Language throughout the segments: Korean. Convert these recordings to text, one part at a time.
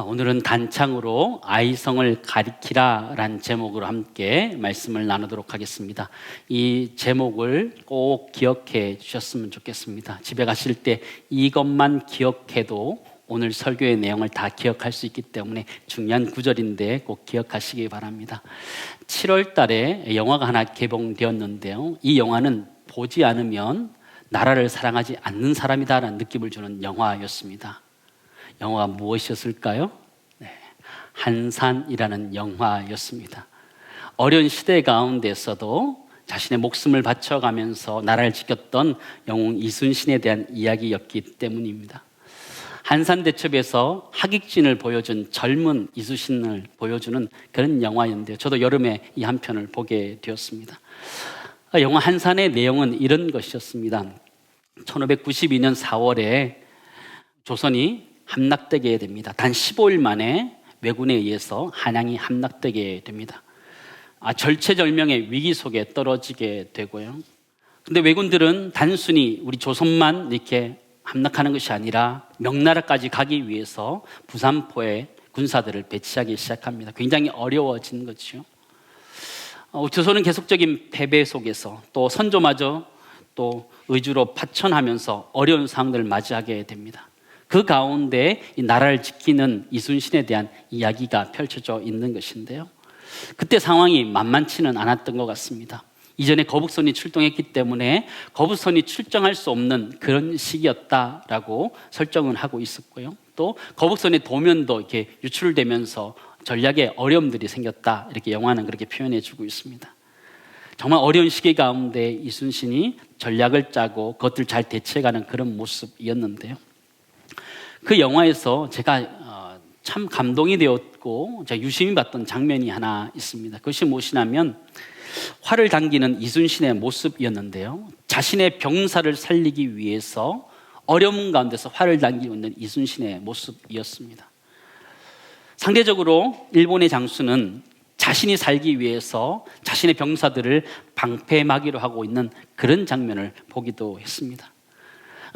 오늘은 단창으로 아이성을 가리키라 라는 제목으로 함께 말씀을 나누도록 하겠습니다. 이 제목을 꼭 기억해 주셨으면 좋겠습니다. 집에 가실 때 이것만 기억해도 오늘 설교의 내용을 다 기억할 수 있기 때문에 중요한 구절인데 꼭 기억하시기 바랍니다. 7월 달에 영화가 하나 개봉되었는데요. 이 영화는 보지 않으면 나라를 사랑하지 않는 사람이다라는 느낌을 주는 영화였습니다. 영화가 무엇이었을까요? 한산이라는 영화였습니다. 어려운 시대 가운데서도 자신의 목숨을 바쳐가면서 나라를 지켰던 영웅 이순신에 대한 이야기였기 때문입니다. 한산대첩에서 하객진을 보여준 젊은 이순신을 보여주는 그런 영화였는데요. 저도 여름에 이 한 편을 보게 되었습니다. 영화 한산의 내용은 이런 것이었습니다. 1592년 4월에 조선이 함락되게 됩니다. 단 15일 만에 왜군에 의해서 한양이 함락되게 됩니다. 절체절명의 위기 속에 떨어지게 되고요. 근데 왜군들은 단순히 우리 조선만 이렇게 함락하는 것이 아니라 명나라까지 가기 위해서 부산포에 군사들을 배치하기 시작합니다. 굉장히 어려워진 거죠. 조선은 계속적인 패배 속에서 또 선조마저 또 의주로 파천하면서 어려운 상황들을 맞이하게 됩니다. 그 가운데 이 나라를 지키는 이순신에 대한 이야기가 펼쳐져 있는 것인데요. 그때 상황이 만만치는 않았던 것 같습니다. 이전에 거북선이 출동했기 때문에 거북선이 출정할 수 없는 그런 시기였다라고 설정을 하고 있었고요. 또 거북선의 도면도 이렇게 유출되면서 전략에 어려움들이 생겼다. 이렇게 영화는 그렇게 표현해 주고 있습니다. 정말 어려운 시기 가운데 이순신이 전략을 짜고 그것들 잘 대처해가는 그런 모습이었는데요. 그 영화에서 제가 참 감동이 되었고 제가 유심히 봤던 장면이 하나 있습니다. 그것이 무엇이냐면 활을 당기는 이순신의 모습이었는데요. 자신의 병사를 살리기 위해서 어려운 가운데서 활을 당기고 있는 이순신의 모습이었습니다. 상대적으로 일본의 장수는 자신이 살기 위해서 자신의 병사들을 방패막이로 하고 있는 그런 장면을 보기도 했습니다.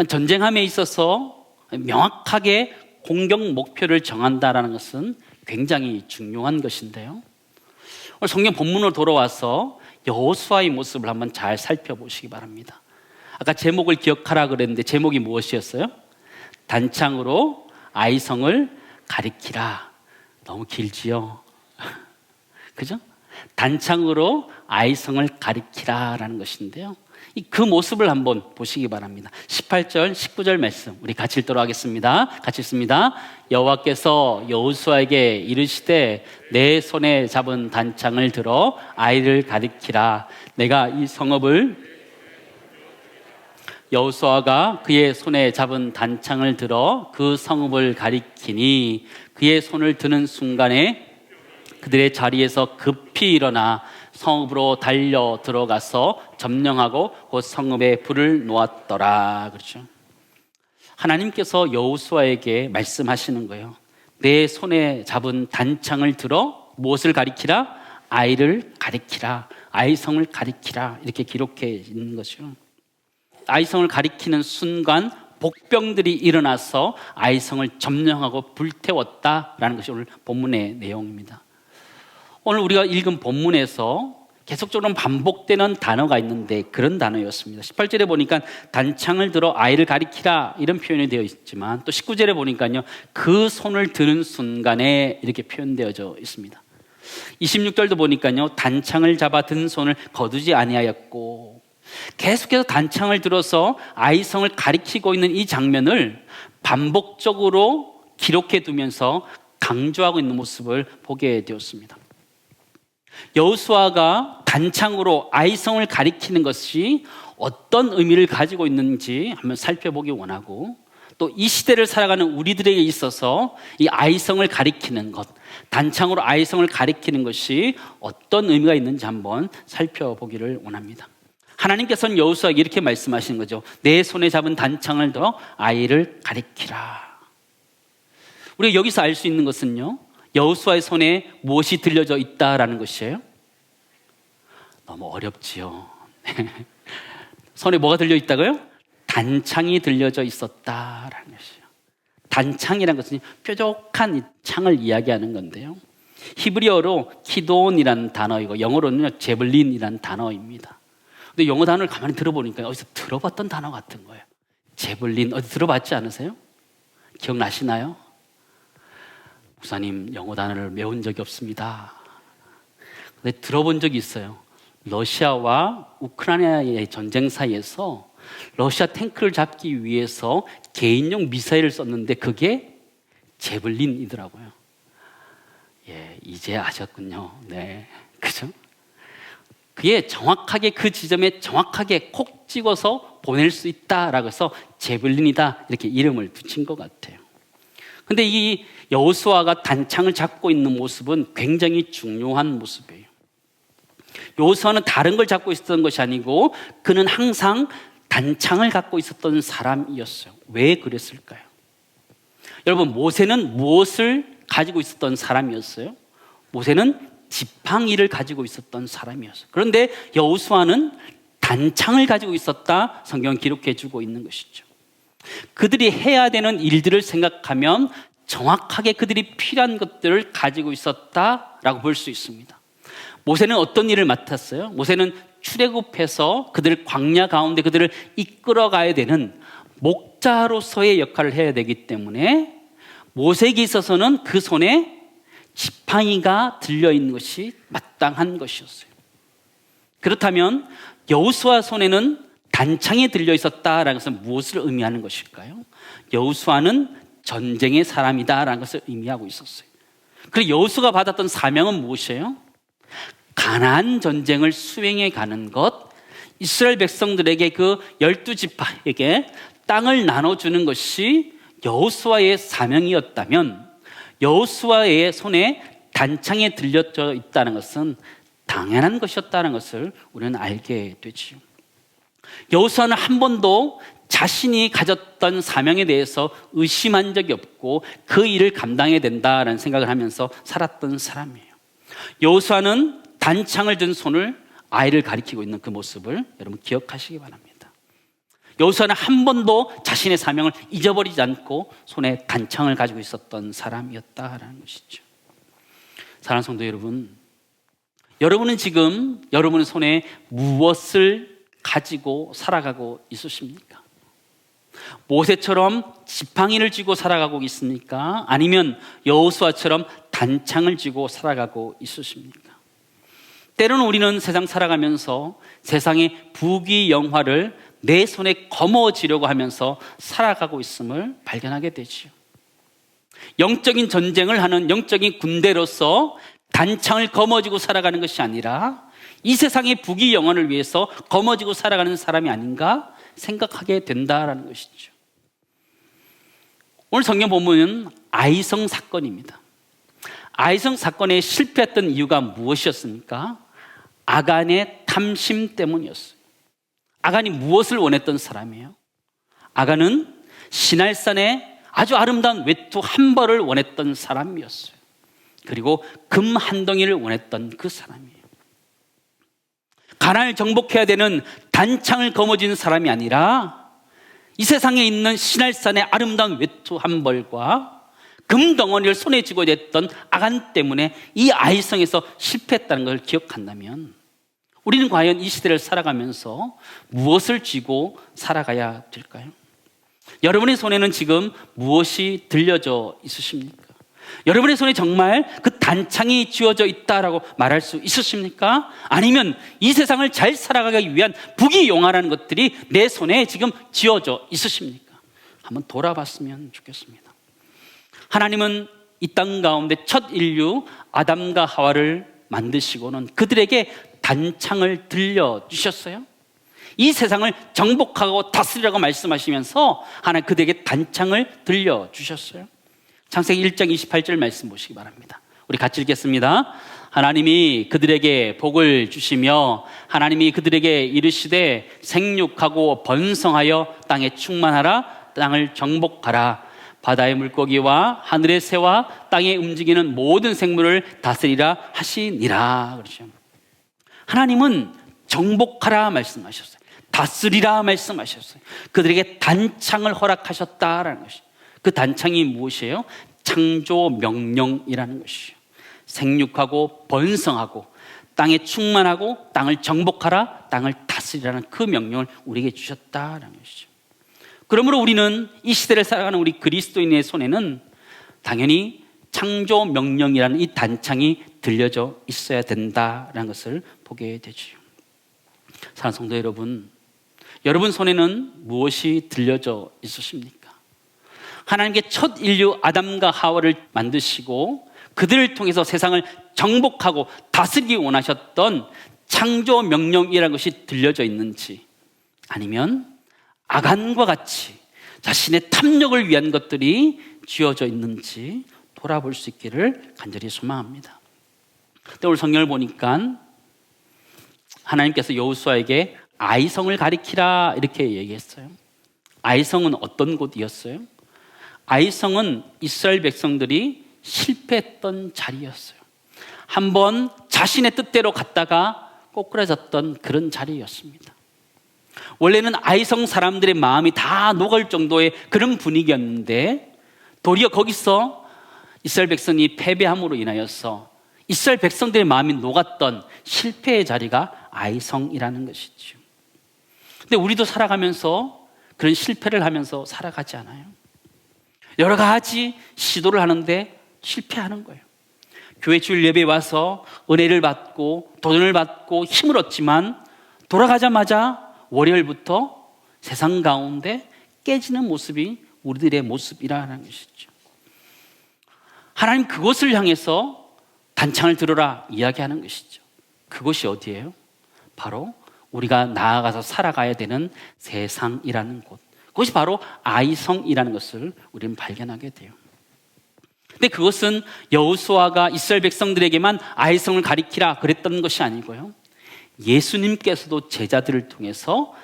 전쟁함에 있어서 명확하게 공격 목표를 정한다는 것은 굉장히 중요한 것인데요. 오늘 성경 본문으로 돌아와서 여호수아의 모습을 한번 잘 살펴보시기 바랍니다. 아까 제목을 기억하라 그랬는데 제목이 무엇이었어요? 단창으로 아이성을 가리키라. 너무 길지요? 그죠? 단창으로 아이성을 가리키라라는 것인데요. 그 모습을 한번 보시기 바랍니다. 18절, 19절 말씀 우리 같이 읽도록 하겠습니다. 같이 읽습니다. 여호와께서 여호수아에게 이르시되 내 손에 잡은 단창을 들어 아이를 가리키라. 내가 이 성읍을 여호수아가 그의 손에 잡은 단창을 들어 그 성읍을 가리키니 그의 손을 드는 순간에 그들의 자리에서 급히 일어나 성읍으로 달려 들어가서 점령하고 그 성읍에 불을 놓았더라. 그렇죠? 하나님께서 여호수아에게 말씀하시는 거예요. 내 손에 잡은 단창을 들어 무엇을 가리키라? 아이를 가리키라. 아이성을 가리키라. 이렇게 기록해 있는 거죠. 아이성을 가리키는 순간 복병들이 일어나서 아이성을 점령하고 불태웠다라는 것이 오늘 본문의 내용입니다. 오늘 우리가 읽은 본문에서 계속적으로 반복되는 단어가 있는데 그런 단어였습니다. 18절에 보니까 단창을 들어 아이를 가리키라 이런 표현이 되어 있지만 또 19절에 보니까요 그 손을 드는 순간에 이렇게 표현되어져 있습니다. 26절도 보니까요 단창을 잡아 든 손을 거두지 아니하였고 계속해서 단창을 들어서 아이성을 가리키고 있는 이 장면을 반복적으로 기록해 두면서 강조하고 있는 모습을 보게 되었습니다. 여호수아가 단창으로 아이성을 가리키는 것이 어떤 의미를 가지고 있는지 한번 살펴보기 원하고 또 이 시대를 살아가는 우리들에게 있어서 이 아이성을 가리키는 것, 단창으로 아이성을 가리키는 것이 어떤 의미가 있는지 한번 살펴보기를 원합니다. 하나님께서는 여호수아에게 이렇게 말씀하시는 거죠. 내 손에 잡은 단창을 들어 아이를 가리키라. 우리가 여기서 알 수 있는 것은요 여호수아의 손에 무엇이 들려져 있다라는 것이에요? 너무 어렵지요. 손에 뭐가 들려 있다고요? 단창이 들려져 있었다라는 것이에요. 단창이라는 것은 뾰족한 이 창을 이야기하는 건데요. 히브리어로 키돈이라는 단어이고 영어로는 제블린이라는 단어입니다. 근데 영어 단어를 가만히 들어보니까 어디서 들어봤던 단어 같은 거예요. 제블린 어디 들어봤지 않으세요? 기억나시나요? 목사님 영어 단어를 외운 적이 없습니다. 근데 들어본 적이 있어요. 러시아와 우크라이나의 전쟁 사이에서 러시아 탱크를 잡기 위해서 개인용 미사일을 썼는데 그게 제블린이더라고요. 예, 이제 아셨군요. 네, 그죠? 그게 정확하게 그 지점에 정확하게 콕 찍어서 보낼 수 있다라고 해서 제블린이다 이렇게 이름을 붙인 것 같아요. 근데 이 여호수아가 단창을 잡고 있는 모습은 굉장히 중요한 모습이에요. 여호수아는 다른 걸 잡고 있었던 것이 아니고 그는 항상 단창을 갖고 있었던 사람이었어요. 왜 그랬을까요? 여러분, 모세는 무엇을 가지고 있었던 사람이었어요? 모세는 지팡이를 가지고 있었던 사람이었어요. 그런데 여호수아는 단창을 가지고 있었다, 성경은 기록해 주고 있는 것이죠. 그들이 해야 되는 일들을 생각하면 정확하게 그들이 필요한 것들을 가지고 있었다라고 볼 수 있습니다. 모세는 어떤 일을 맡았어요? 모세는 출애굽해서 그들 광야 가운데 그들을 이끌어가야 되는 목자로서의 역할을 해야 되기 때문에 모세에게 있어서는 그 손에 지팡이가 들려있는 것이 마땅한 것이었어요. 그렇다면 여호수아 손에는 단창이 들려있었다라는 것은 무엇을 의미하는 것일까요? 여호수아는 전쟁의 사람이다라는 것을 의미하고 있었어요. 그리고 여호수아가 받았던 사명은 무엇이에요? 가나안 전쟁을 수행해 가는 것, 이스라엘 백성들에게 그 12지파에게 땅을 나눠주는 것이 여호수아의 사명이었다면 여호수아의 손에 단창에 들려져 있다는 것은 당연한 것이었다는 것을 우리는 알게 되지요. 여호수아는 한 번도 자신이 가졌던 사명에 대해서 의심한 적이 없고 그 일을 감당해야 된다라는 생각을 하면서 살았던 사람이에요. 여호수아는 단창을 든 손을 아이를 가리키고 있는 그 모습을 여러분 기억하시기 바랍니다. 여호수아는 한 번도 자신의 사명을 잊어버리지 않고 손에 단창을 가지고 있었던 사람이었다라는 것이죠. 사랑하는 성도 여러분, 여러분은 지금 여러분의 손에 무엇을 가지고 살아가고 있으십니까? 모세처럼 지팡이를 쥐고 살아가고 있습니까? 아니면 여호수아처럼 단창을 쥐고 살아가고 있으십니까? 때로는 우리는 세상 살아가면서 세상의 부귀영화를 내 손에 거머쥐려고 하면서 살아가고 있음을 발견하게 되지요. 영적인 전쟁을 하는 영적인 군대로서 단창을 거머쥐고 살아가는 것이 아니라 이 세상의 부귀영화를 위해서 거머쥐고 살아가는 사람이 아닌가 생각하게 된다라는 것이죠. 오늘 성경 본문은 아이성 사건입니다. 아이성 사건에 실패했던 이유가 무엇이었습니까? 아간의 탐심 때문이었어요. 아간이 무엇을 원했던 사람이에요? 아간은 시날산의 아주 아름다운 외투 한 벌을 원했던 사람이었어요. 그리고 금 한 덩이를 원했던 그 사람이에요. 가나안을 정복해야 되는 단창을 거머쥔 사람이 아니라 이 세상에 있는 시날산의 아름다운 외투 한 벌과 금덩어리를 손에 쥐고 있던 아간 때문에 이 아이성에서 실패했다는 걸 기억한다면 우리는 과연 이 시대를 살아가면서 무엇을 쥐고 살아가야 될까요? 여러분의 손에는 지금 무엇이 들려져 있으십니까? 여러분의 손에 정말 그 단창이 쥐어져 있다라고 말할 수 있으십니까? 아니면 이 세상을 잘 살아가기 위한 부귀영화라는 것들이 내 손에 지금 쥐어져 있으십니까? 한번 돌아봤으면 좋겠습니다. 하나님은 이 땅 가운데 첫 인류 아담과 하와를 만드시고는 그들에게 단창을 들려주셨어요. 이 세상을 정복하고 다스리라고 말씀하시면서 하나님 그들에게 단창을 들려주셨어요. 창세기 1장 28절 말씀 보시기 바랍니다. 우리 같이 읽겠습니다. 하나님이 그들에게 복을 주시며 하나님이 그들에게 이르시되 생육하고 번성하여 땅에 충만하라, 땅을 정복하라, 바다의 물고기와 하늘의 새와 땅에 움직이는 모든 생물을 다스리라 하시니라. 그렇죠. 하나님은 정복하라 말씀하셨어요. 다스리라 말씀하셨어요. 그들에게 단창을 허락하셨다라는 것이. 그 단창이 무엇이에요? 창조 명령이라는 것이에요. 생육하고 번성하고 땅에 충만하고 땅을 정복하라, 땅을 다스리라는 그 명령을 우리에게 주셨다라는 것이죠. 그러므로 우리는 이 시대를 살아가는 우리 그리스도인의 손에는 당연히 창조 명령이라는 이 단창이 들려져 있어야 된다라는 것을 보게 되죠. 사랑하는 성도 여러분, 여러분 손에는 무엇이 들려져 있으십니까? 하나님께 첫 인류 아담과 하와를 만드시고 그들을 통해서 세상을 정복하고 다스리기 원하셨던 창조 명령이라는 것이 들려져 있는지, 아니면 아간과 같이 자신의 탐욕을 위한 것들이 쥐어져 있는지 돌아볼 수 있기를 간절히 소망합니다. 근데 오늘 성경을 보니까 하나님께서 여호수아에게 아이성을 가리키라 이렇게 얘기했어요. 아이성은 어떤 곳이었어요? 아이성은 이스라엘 백성들이 실패했던 자리였어요. 한번 자신의 뜻대로 갔다가 꼬꾸라졌던 그런 자리였습니다. 원래는 아이성 사람들의 마음이 다 녹을 정도의 그런 분위기였는데, 도리어 거기서 이스라엘 백성이 패배함으로 인하여서 이스라엘 백성들의 마음이 녹았던 실패의 자리가 아이성이라는 것이죠. 근데 우리도 살아가면서 그런 실패를 하면서 살아가지 않아요? 여러 가지 시도를 하는데 실패하는 거예요. 교회 주일 예배에 와서 은혜를 받고 도전을 받고 힘을 얻지만 돌아가자마자 월요일부터 세상 가운데 깨지는 모습이 우리들의 모습이라는 것이죠. 하나님 그것을 향해서 단창을 들어라 이야기하는 것이죠. 그것이 어디예요? 바로 우리가 나아가서 살아가야 되는 세상이라는 곳, 그것이 바로 아이성이라는 것을 우리는 발견하게 돼요. 근데 그것은 여호수아가 이스라엘 백성들에게만 아이성을 가리키라 그랬던 것이 아니고요, 예수님께서도 제자들을 통해서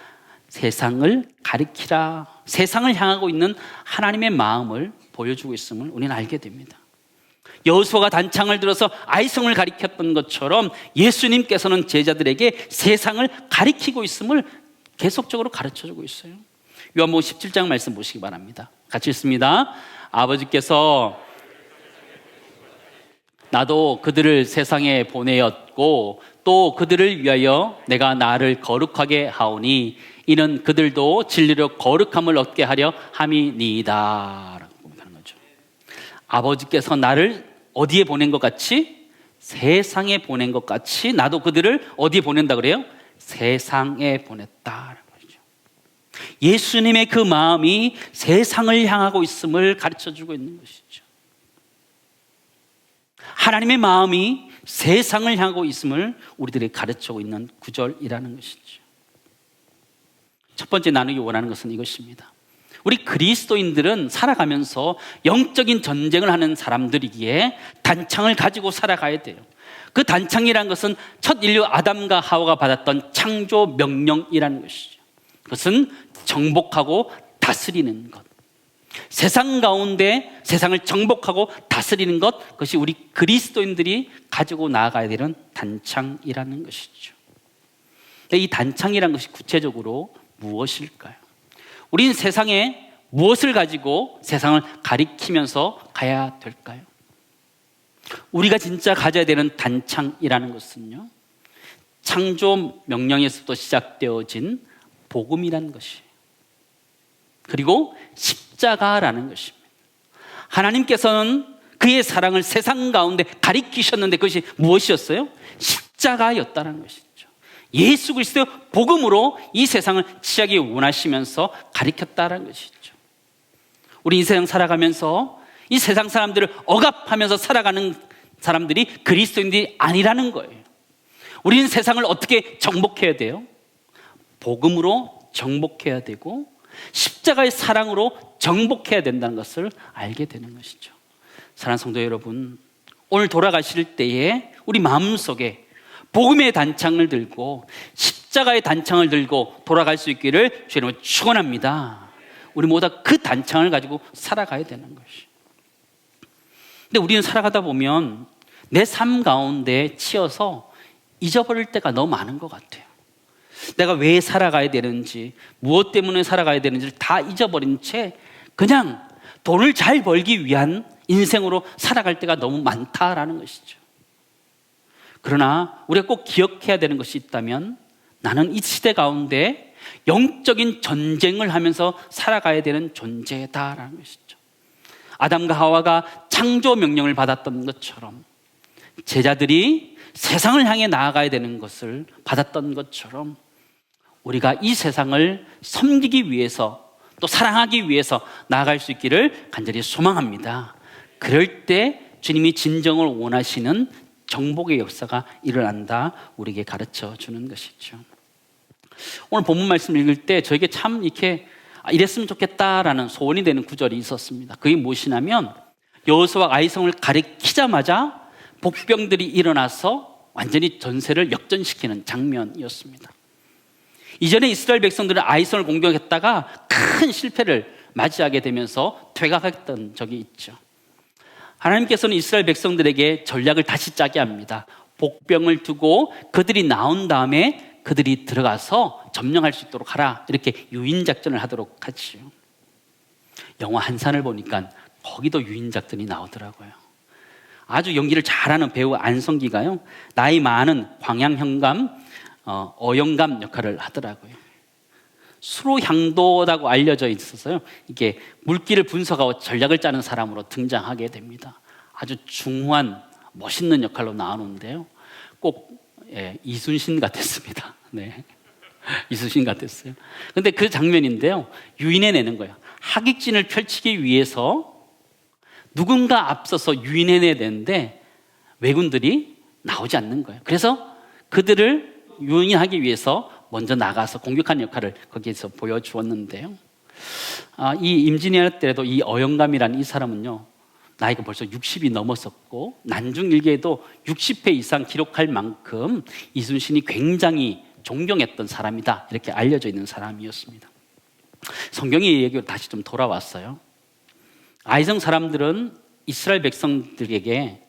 세상을 가리키라, 세상을 향하고 있는 하나님의 마음을 보여주고 있음을 우리는 알게 됩니다. 여호수아가 단창을 들어서 아이성을 가리켰던 것처럼 예수님께서는 제자들에게 세상을 가리키고 있음을 계속적으로 가르쳐주고 있어요. 요한복음 17장 말씀 보시기 바랍니다. 같이 읽습니다. 아버지께서 나도 그들을 세상에 보내었고 또 그들을 위하여 내가 나를 거룩하게 하오니 이는 그들도 진리로 거룩함을 얻게 하려 함이니이다 라고 하는 거죠. 아버지께서 나를 어디에 보낸 것 같이, 세상에 보낸 것 같이 나도 그들을 어디에 보낸다 그래요? 세상에 보냈다. 예수님의 그 마음이 세상을 향하고 있음을 가르쳐주고 있는 것이죠. 하나님의 마음이 세상을 향하고 있음을 우리들이 가르치고 있는 구절이라는 것이죠. 첫 번째 나누기 원하는 것은 이것입니다. 우리 그리스도인들은 살아가면서 영적인 전쟁을 하는 사람들이기에 단창을 가지고 살아가야 돼요. 그 단창이라는 것은 첫 인류 아담과 하와가 받았던 창조 명령이라는 것이죠. 그것은 정복하고 다스리는 것, 세상 가운데 세상을 정복하고 다스리는 것, 그것이 우리 그리스도인들이 가지고 나아가야 되는 단창이라는 것이죠. 이 단창이라는 것이 구체적으로 무엇일까요? 우리는 세상에 무엇을 가지고 세상을 가리키면서 가야 될까요? 우리가 진짜 가져야 되는 단창이라는 것은요, 창조 명령에서부터 시작되어진 복음이라는 것이에요. 그리고 십자가라는 것입니다. 하나님께서는 그의 사랑을 세상 가운데 가리키셨는데 그것이 무엇이었어요? 십자가였다는 것이죠. 예수 그리스도의 복음으로 이 세상을 취하기 원하시면서 가리켰다는 것이죠. 우리 인생 살아가면서 이 세상 사람들을 억압하면서 살아가는 사람들이 그리스도인들이 아니라는 거예요. 우리는 세상을 어떻게 정복해야 돼요? 복음으로 정복해야 되고 십자가의 사랑으로 정복해야 된다는 것을 알게 되는 것이죠. 사랑하는 성도 여러분, 오늘 돌아가실 때에 우리 마음속에 복음의 단창을 들고 십자가의 단창을 들고 돌아갈 수 있기를 주님을 축원합니다. 우리 모두 그 단창을 가지고 살아가야 되는 것이. 근데 우리는 살아가다 보면 내 삶 가운데 치여서 잊어버릴 때가 너무 많은 것 같아요. 내가 왜 살아가야 되는지, 무엇 때문에 살아가야 되는지를 다 잊어버린 채 그냥 돈을 잘 벌기 위한 인생으로 살아갈 때가 너무 많다라는 것이죠. 그러나 우리가 꼭 기억해야 되는 것이 있다면 나는 이 시대 가운데 영적인 전쟁을 하면서 살아가야 되는 존재다라는 것이죠. 아담과 하와가 창조 명령을 받았던 것처럼 제자들이 세상을 향해 나아가야 되는 것을 받았던 것처럼 우리가 이 세상을 섬기기 위해서 또 사랑하기 위해서 나아갈 수 있기를 간절히 소망합니다. 그럴 때 주님이 진정을 원하시는 정복의 역사가 일어난다 우리에게 가르쳐 주는 것이죠. 오늘 본문 말씀을 읽을 때 저에게 참 이렇게 이랬으면 좋겠다라는 소원이 되는 구절이 있었습니다. 그게 무엇이냐면 여호수아가 아이성을 가리키자마자 복병들이 일어나서 완전히 전세를 역전시키는 장면이었습니다. 이전에 이스라엘 백성들은 아이성을 공격했다가 큰 실패를 맞이하게 되면서 퇴각했던 적이 있죠. 하나님께서는 이스라엘 백성들에게 전략을 다시 짜게 합니다. 복병을 두고 그들이 나온 다음에 그들이 들어가서 점령할 수 있도록 하라, 이렇게 유인작전을 하도록 하지요. 영화 한산을 보니까 거기도 유인작전이 나오더라고요. 아주 연기를 잘하는 배우 안성기가요, 나이 많은 광양현감, 어영감 역할을 하더라고요. 수로향도라고 알려져 있어서요, 이게 물기를 분석하고 전략을 짜는 사람으로 등장하게 됩니다. 아주 중후한 멋있는 역할로 나오는데요, 꼭 이순신 같았습니다. 네, 이순신 같았어요. 근데 그 장면인데요, 유인해내는 거예요. 하객진을 펼치기 위해서 누군가 앞서서 유인해내야 되는데 왜군들이 나오지 않는 거예요. 그래서 그들을 유인하기 위해서 먼저 나가서 공격하는 역할을 거기에서 보여주었는데요, 이 임진왜란 때에도 이 어영감이라는 이 사람은요, 나이가 벌써 60이 넘었었고 난중일기에도 60회 이상 기록할 만큼 이순신이 굉장히 존경했던 사람이다, 이렇게 알려져 있는 사람이었습니다. 성경의 얘기로 다시 좀 돌아왔어요. 아이성 사람들은 이스라엘 백성들에게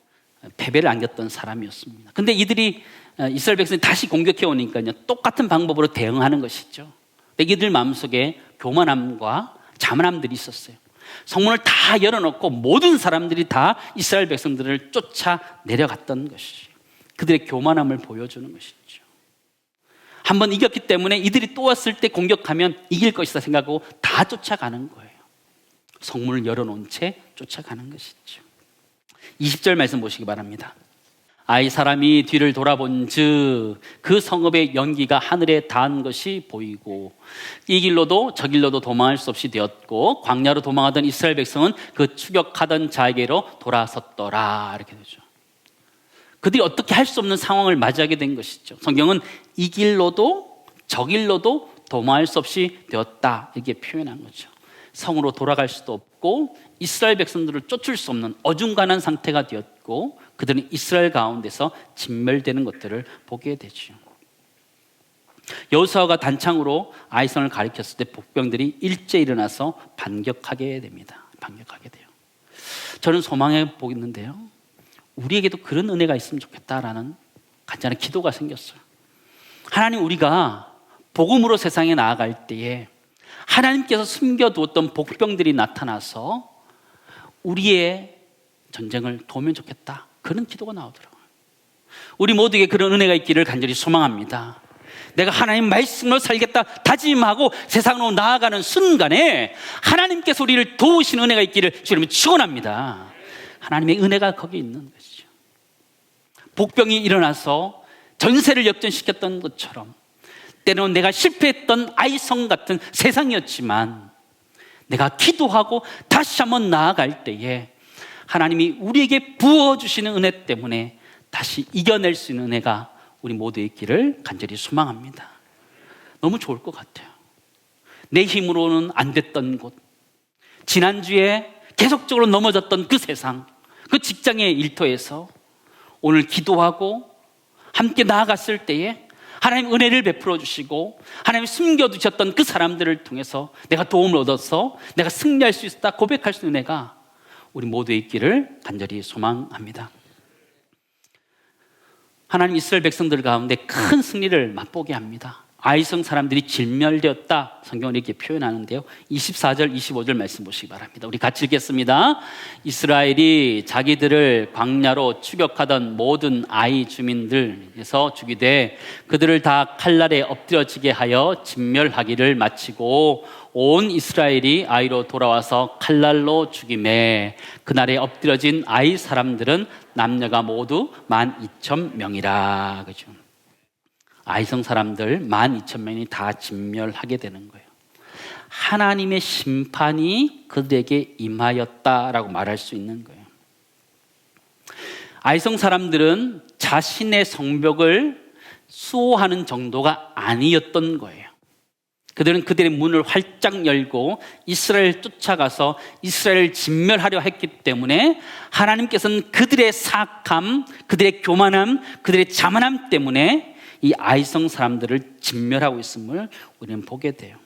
패배를 안겼던 사람이었습니다. 근데 이들이 이스라엘 백성이 다시 공격해 오니까요, 똑같은 방법으로 대응하는 것이죠. 근데 이들 마음속에 교만함과 자만함들이 있었어요. 성문을 다 열어놓고 모든 사람들이 다 이스라엘 백성들을 쫓아 내려갔던 것이죠. 그들의 교만함을 보여주는 것이죠. 한번 이겼기 때문에 이들이 또 왔을 때 공격하면 이길 것이다 생각하고 다 쫓아가는 거예요. 성문을 열어놓은 채 쫓아가는 것이죠. 20절 말씀 보시기 바랍니다. 아이 사람이 뒤를 돌아본즉 그 성읍의 연기가 하늘에 닿은 것이 보이고 이 길로도 저 길로도 도망할 수 없이 되었고 광야로 도망하던 이스라엘 백성은 그 추격하던 자에게로 돌아섰더라, 이렇게 되죠. 그들이 어떻게 할 수 없는 상황을 맞이하게 된 것이죠. 성경은 이 길로도 저 길로도 도망할 수 없이 되었다, 이렇게 표현한 거죠. 성으로 돌아갈 수도 없고 이스라엘 백성들을 쫓을 수 없는 어중간한 상태가 되었고 그들은 이스라엘 가운데서 진멸되는 것들을 보게 되죠. 여호수아가 단창으로 아이성을 가리켰을 때 복병들이 일제 일어나서 반격하게 됩니다. 반격하게 돼요. 저는 소망해 보겠는데요, 우리에게도 그런 은혜가 있으면 좋겠다라는 간절한 기도가 생겼어요. 하나님, 우리가 복음으로 세상에 나아갈 때에 하나님께서 숨겨두었던 복병들이 나타나서 우리의 전쟁을 도우면 좋겠다, 그런 기도가 나오더라고요. 우리 모두에게 그런 은혜가 있기를 간절히 소망합니다. 내가 하나님 말씀으로 살겠다 다짐하고 세상으로 나아가는 순간에 하나님께서 우리를 도우시는 은혜가 있기를 주님이 축원합니다. 하나님의 은혜가 거기 있는 것이죠. 복병이 일어나서 전세를 역전시켰던 것처럼 때로는 내가 실패했던 아이성 같은 세상이었지만 내가 기도하고 다시 한번 나아갈 때에 하나님이 우리에게 부어주시는 은혜 때문에 다시 이겨낼 수 있는 은혜가 우리 모두에 있기를 간절히 소망합니다. 너무 좋을 것 같아요. 내 힘으로는 안 됐던 곳, 지난주에 계속적으로 넘어졌던 그 세상, 그 직장의 일터에서 오늘 기도하고 함께 나아갔을 때에 하나님 은혜를 베풀어 주시고 하나님 숨겨두셨던 그 사람들을 통해서 내가 도움을 얻어서 내가 승리할 수 있다 고백할 수 있는 은혜가 우리 모두에 있기를 간절히 소망합니다. 하나님 이스라엘 백성들 가운데 큰 승리를 맛보게 합니다. 아이성 사람들이 진멸되었다. 성경은 이렇게 표현하는데요. 24절, 25절 말씀 보시기 바랍니다. 우리 같이 읽겠습니다. 이스라엘이 자기들을 광야로 추격하던 모든 아이 주민들에서 죽이되 그들을 다 칼날에 엎드려지게 하여 진멸하기를 마치고 온 이스라엘이 아이로 돌아와서 칼날로 죽이매 그날에 엎드려진 아이 사람들은 남녀가 모두 12,000명이라. 그죠? 아이성 사람들 12,000명이 다 진멸하게 되는 거예요. 하나님의 심판이 그들에게 임하였다라고 말할 수 있는 거예요. 아이성 사람들은 자신의 성벽을 수호하는 정도가 아니었던 거예요. 그들은 그들의 문을 활짝 열고 이스라엘을 쫓아가서 이스라엘을 진멸하려 했기 때문에 하나님께서는 그들의 사악함, 그들의 교만함, 그들의 자만함 때문에 이 아이성 사람들을 진멸하고 있음을 우리는 보게 돼요.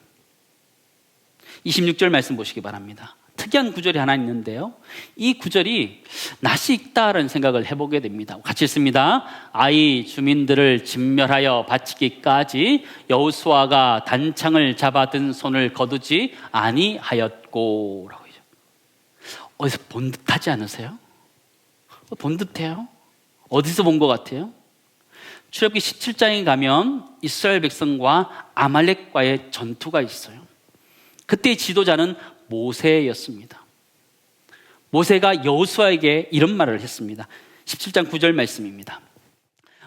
26절 말씀 보시기 바랍니다. 특이한 구절이 하나 있는데요. 이 구절이 낯이 익다라는 생각을 해보게 됩니다. 같이 읽습니다. 아이 주민들을 진멸하여 바치기까지 여호수아가 단창을 잡아든 손을 거두지 아니하였고. 라고 하죠. 어디서 본 듯하지 않으세요? 본 듯해요? 어디서 본 것 같아요? 출애굽기 17장에 가면 이스라엘 백성과 아말렉과의 전투가 있어요. 그때의 지도자는 모세였습니다. 모세가 여호수아에게 이런 말을 했습니다. 17장 9절 말씀입니다.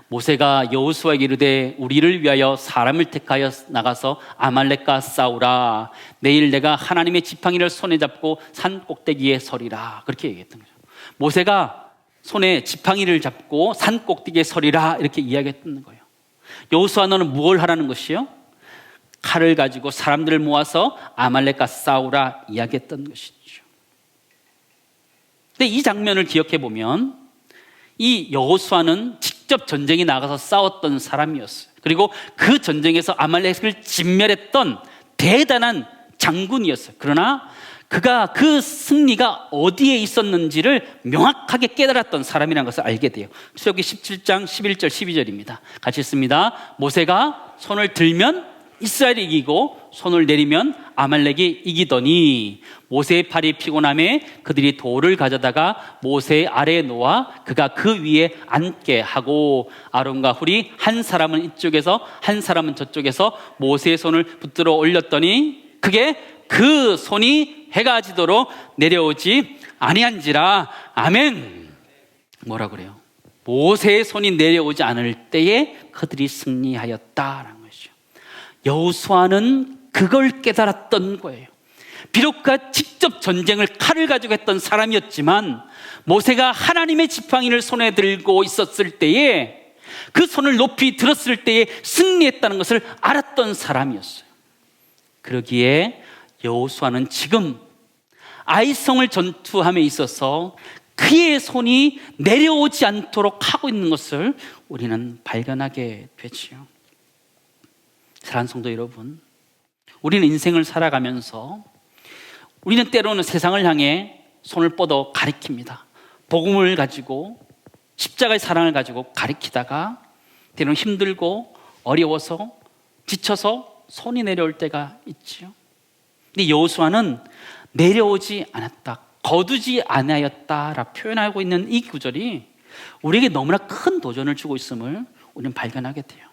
모세가 여호수아에게 이르되 우리를 위하여 사람을 택하여 나가서 아말렉과 싸우라. 내일 내가 하나님의 지팡이를 손에 잡고 산 꼭대기에 서리라. 그렇게 얘기했던 거죠. 모세가 손에 지팡이를 잡고 산 꼭대기에 서리라 이렇게 이야기했던 거예요. 여호수아 너는 무엇을 하라는 것이요? 칼을 가지고 사람들을 모아서 아말렉과 싸우라 이야기했던 것이죠. 근데 이 장면을 기억해 보면 이 여호수아는 직접 전쟁에 나가서 싸웠던 사람이었어요. 그리고 그 전쟁에서 아말렉을 진멸했던 대단한 장군이었어요. 그러나 그가 그 승리가 어디에 있었는지를 명확하게 깨달았던 사람이라는 것을 알게 돼요. 출애굽기 17장 11절 12절입니다. 같이 읽습니다. 모세가 손을 들면 이스라엘이 이기고 손을 내리면 아말렉이 이기더니 모세의 팔이 피곤함에 그들이 돌을 가져다가 모세 아래에 놓아 그가 그 위에 앉게 하고 아론과 훌이 한 사람은 이쪽에서 한 사람은 저쪽에서 모세의 손을 붙들어 올렸더니 그게 그 손이 해가 지도록 내려오지 아니한지라. 아멘. 뭐라 그래요? 모세의 손이 내려오지 않을 때에 그들이 승리하였다라는 것이죠. 여호수아는 그걸 깨달았던 거예요. 비록 그가 직접 전쟁을 칼을 가지고 했던 사람이었지만 모세가 하나님의 지팡이를 손에 들고 있었을 때에 그 손을 높이 들었을 때에 승리했다는 것을 알았던 사람이었어요. 그러기에 여호수아는 지금 아이성을 전투함에 있어서 그의 손이 내려오지 않도록 하고 있는 것을 우리는 발견하게 되지요. 사랑하는 성도 여러분, 우리는 인생을 살아가면서 우리는 때로는 세상을 향해 손을 뻗어 가리킵니다. 복음을 가지고 십자가의 사랑을 가지고 가리키다가 때로는 힘들고 어려워서 지쳐서 손이 내려올 때가 있지요. 근데 여호수아는 내려오지 않았다, 거두지 아니하였다라 표현하고 있는 이 구절이 우리에게 너무나 큰 도전을 주고 있음을 우리는 발견하게 돼요.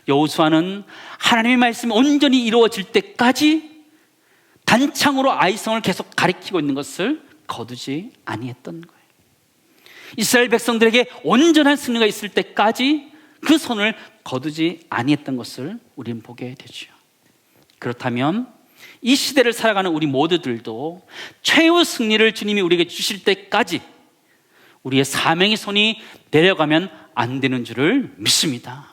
여호수아는 하나님의 말씀이 온전히 이루어질 때까지 단창으로 아이성을 계속 가리키고 있는 것을 거두지 아니했던 거예요. 이스라엘 백성들에게 온전한 승리가 있을 때까지 그 손을 거두지 아니했던 것을 우리는 보게 되죠. 그렇다면 이 시대를 살아가는 우리 모두들도 최후 승리를 주님이 우리에게 주실 때까지 우리의 사명의 손이 내려가면 안 되는 줄을 믿습니다.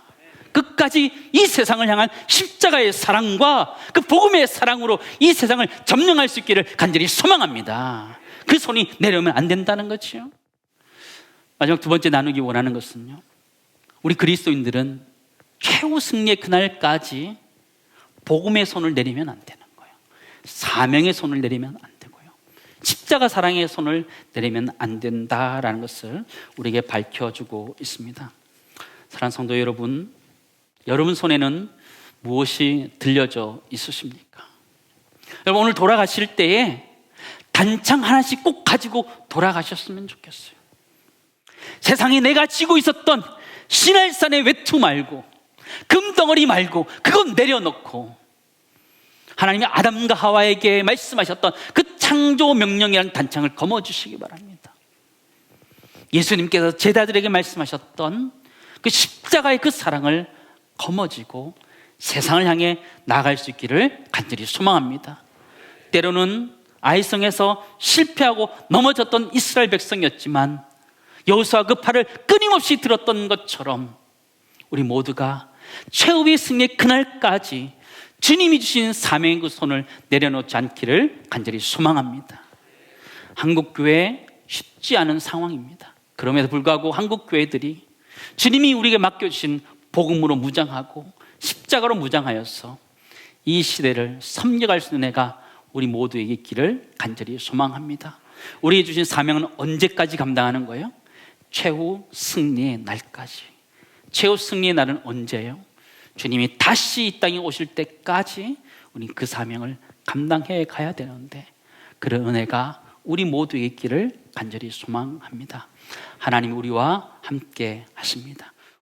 끝까지 이 세상을 향한 십자가의 사랑과 그 복음의 사랑으로 이 세상을 점령할 수 있기를 간절히 소망합니다. 그 손이 내려오면 안 된다는 거죠. 마지막 두 번째 나누기 원하는 것은요, 우리 그리스도인들은 최후 승리의 그날까지 복음의 손을 내리면 안 되는 거예요. 사명의 손을 내리면 안 되고요, 십자가 사랑의 손을 내리면 안 된다라는 것을 우리에게 밝혀주고 있습니다. 사랑하는 성도 여러분, 여러분 손에는 무엇이 들려져 있으십니까? 여러분, 오늘 돌아가실 때에 단창 하나씩 꼭 가지고 돌아가셨으면 좋겠어요. 세상에 내가 지고 있었던 신할산의 외투 말고, 금덩어리 말고, 그건 내려놓고 하나님이 아담과 하와에게 말씀하셨던 그 창조 명령이라는 단창을 거머쥐시기 바랍니다. 예수님께서 제자들에게 말씀하셨던 그 십자가의 그 사랑을 거머쥐고 세상을 향해 나아갈 수 있기를 간절히 소망합니다. 때로는 아이성에서 실패하고 넘어졌던 이스라엘 백성이었지만 여호수아 그 팔을 끊임없이 들었던 것처럼 우리 모두가 최후의 승리의 그날까지 주님이 주신 사명의 그 손을 내려놓지 않기를 간절히 소망합니다. 한국교회 쉽지 않은 상황입니다. 그럼에도 불구하고 한국교회들이 주님이 우리에게 맡겨주신 복음으로 무장하고 십자가로 무장하여서 이 시대를 섭렵할 수 있는 애가 우리 모두에게 있기를 간절히 소망합니다. 우리에게 주신 사명은 언제까지 감당하는 거예요? 최후 승리의 날까지. 최후 승리의 날은 언제예요? 주님이 다시 이 땅에 오실 때까지 우리 그 사명을 감당해 가야 되는데, 그런 은혜가 우리 모두에게 있기를 간절히 소망합니다. 하나님 우리와 함께 하십니다.